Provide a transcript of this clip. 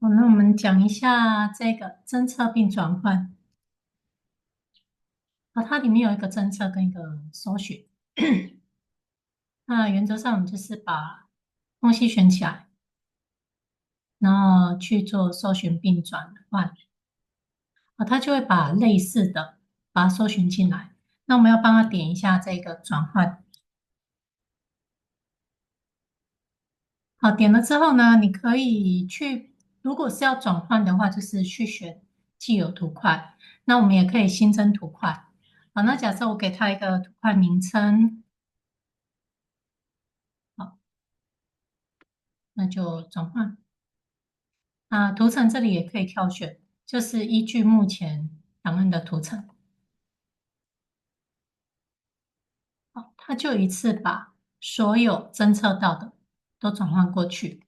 好，那我们讲一下这个侦测并转换。啊，它里面有一个侦测跟一个搜寻。那原则上我们就是把东西选起来，然后去做搜寻并转换。啊，它就会把类似的把它搜寻进来。那我们要帮它点一下这个转换。好，点了之后呢，你可以去，如果是要转换的话，就是去选既有图块。那我们也可以新增图块。好，那假设我给它一个图块名称，好，那就转换。那图层这里也可以挑选，就是依据目前档案的图层。好，它就一次把所有侦测到的都转换过去。